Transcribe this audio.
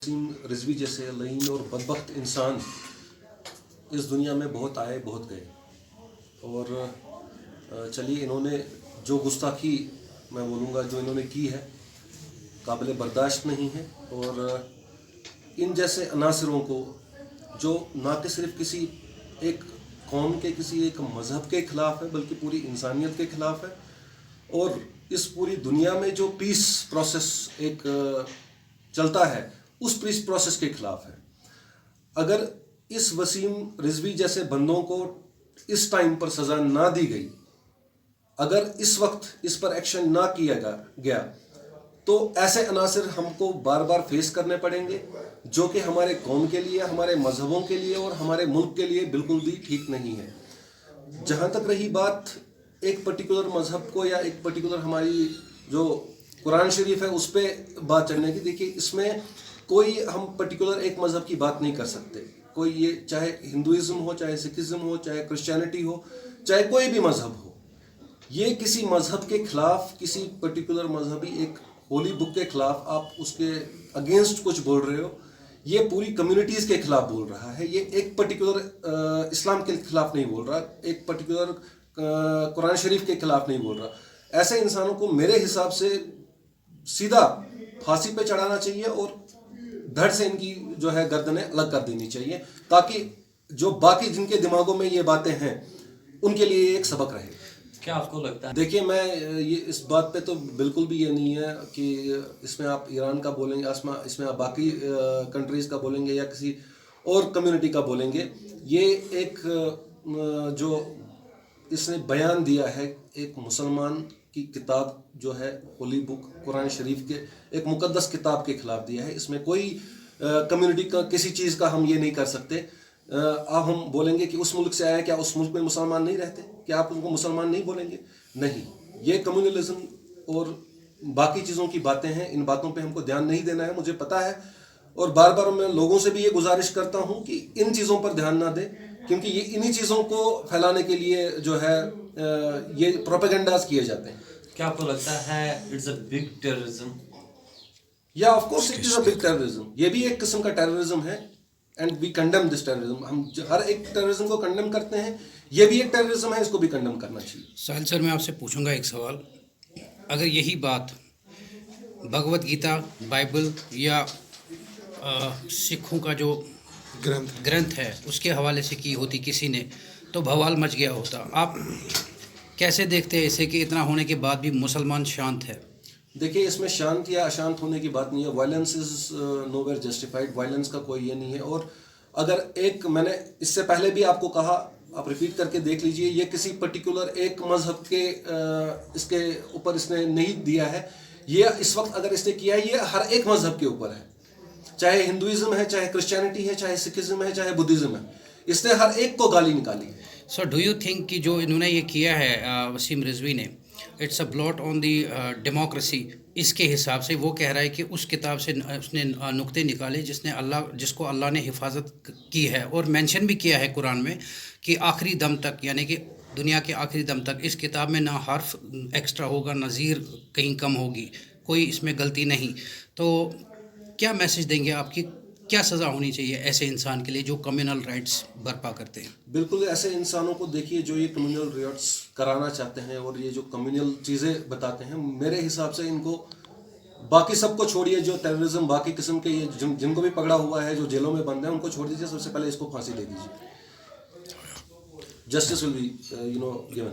वसीम रिजवी जैसे लईन और बदबख्त इंसान इस दुनिया में बहुत आए बहुत गए और चलिए इन्होंने जो गुस्ताखी मैं बोलूँगा जो इन्होंने की है काबिल बर्दाश्त नहीं है। और इन जैसे अनासरों को जो ना कि सिर्फ किसी एक कौम के किसी एक मज़हब के ख़िलाफ़ है बल्कि पूरी इंसानियत के ख़िलाफ़ है और इस पूरी दुनिया में जो पीस प्रोसेस एक चलता है उस पीस प्रोसेस के ख़िलाफ़ है। अगर इस वसीम रिजवी जैसे बंदों को इस टाइम पर सज़ा ना दी गई, अगर इस वक्त इस पर एक्शन ना किया गया तो ऐसे अनासर हमको बार बार फेस करने पड़ेंगे जो कि हमारे कौम के लिए, हमारे मज़हबों के लिए और हमारे मुल्क के लिए बिल्कुल भी ठीक नहीं है। जहाँ तक रही बात एक पर्टिकुलर मज़हब को या एक पर्टिकुलर हमारी जो कुरान शरीफ है उस पर बात चलने की, देखिए इसमें कोई हम पर्टिकुलर एक मज़हब की बात नहीं कर सकते। कोई ये चाहे हिंदुइज़्म हो, चाहे सिखिज़्म हो, चाहे क्रिश्चियनिटी हो, चाहे कोई भी मज़हब हो, ये किसी मज़हब के ख़िलाफ़, किसी पर्टिकुलर मज़हबी एक होली बुक के ख़िलाफ़ आप उसके अगेंस्ट कुछ बोल रहे हो, ये पूरी कम्युनिटीज़ के ख़िलाफ़ बोल रहा है। ये एक पर्टिकुलर इस्लाम के ख़िलाफ़ नहीं बोल रहा, एक पर्टिकुलर कुरान शरीफ के ख़िलाफ़ नहीं बोल रहा। ऐसे इंसानों को मेरे हिसाब से सीधा फांसी पे चढ़ाना चाहिए और धड़ से इनकी जो है गर्दनें अलग कर देनी चाहिए ताकि जो बाकी जिनके दिमागों में ये बातें हैं उनके लिए एक सबक रहे। क्या आपको लगता है? देखिए मैं ये इस बात पे तो बिल्कुल भी ये नहीं है कि इसमें आप ईरान का बोलेंगे, इसमें आप बाकी कंट्रीज़ का बोलेंगे या किसी और कम्युनिटी का बोलेंगे। ये एक जो इसने बयान दिया है एक मुसलमान की किताब जो है होली बुक कुरान शरीफ के एक मुकद्दस किताब के ख़िलाफ़ दिया है। इसमें कोई कम्युनिटी का किसी चीज़ का हम ये नहीं कर सकते। अब हम बोलेंगे कि उस मुल्क से आया, क्या उस मुल्क में मुसलमान नहीं रहते? क्या आप उनको मुसलमान नहीं बोलेंगे? नहीं, ये कम्युनलिज्म और बाकी चीज़ों की बातें हैं, इन बातों पे हमको ध्यान नहीं देना है, मुझे पता है। और बार बार मैं लोगों से भी ये गुजारिश करता हूँ कि इन चीज़ों पर ध्यान ना दें क्योंकि ये इन्हीं चीज़ों को फैलाने के लिए जो है ये प्रोपेगेंडाज किए जाते हैं। क्या आपको लगता है इट्स अ बिग टेररिज्म? या of course it is a big terrorism. ये भी एक किस्म का टेररिज्म है and we condemn this terrorism. हम हर एक टेररिज्म को कंडेम करते हैं, ये भी एक टेररिज्म है, इसको भी कंडेम करना चाहिए। साहिल सर, मैं आपसे पूछूंगा एक सवाल। अगर यही बात भगवत गीता, बाइबल या सिखों का जो ग्रंथ है उसके हवाले से की होती किसी ने तो बवाल मच गया होता। आप कैसे देखते हैं इसे कि इतना होने के बाद भी मुसलमान शांत है? देखिए इसमें शांत या अशांत होने की बात नहीं है। Violence is nowhere justified. Violence का कोई ये नहीं है। और अगर एक मैंने इससे पहले भी आपको कहा, आप रिपीट करके देख लीजिए, ये किसी पर्टिकुलर एक मज़हब के इसके ऊपर इसने नहीं दिया है। ये इस वक्त अगर इसने किया है ये हर एक मज़हब के ऊपर है, चाहे हिंदुइज़्म है, चाहे क्रिश्चियनिटी है, चाहे सिखिज़्म है, चाहे बुद्धिज़्म है। इसने हर एक को गाली निकाली है। सो डू यू थिंक कि जो इन्होंने ये किया है वसीम रिजवी ने, it's a blot on the democracy? इसके हिसाब से वो कह रहा है कि उस किताब से उसने नुक्ते निकाले जिसको अल्लाह ने हिफाजत की है और मेंशन भी किया है कुरान में कि आखिरी दम तक, यानी कि दुनिया के आखिरी दम तक इस किताब में ना हर्फ एक्स्ट्रा होगा, ना ज़ीर कहीं कम होगी, कोई इसमें गलती नहीं। तो क्या मैसेज देंगे आपकी? क्या सज़ा होनी चाहिए ऐसे इंसान के लिए जो कम्युनल राइट्स बर्पा करते हैं? बिल्कुल ऐसे इंसानों को देखिए जो ये कम्युनल राइट्स कराना चाहते हैं और ये जो कम्युनल चीज़ें बताते हैं, मेरे हिसाब से इनको बाकी सबको छोड़िए। जो टेररिज्म बाकी किस्म के ये जिनको भी पकड़ा हुआ है, जो जेलों में बंद है, उनको छोड़ दीजिए। सबसे पहले इसको फांसी दे दीजिए। Justice will be given.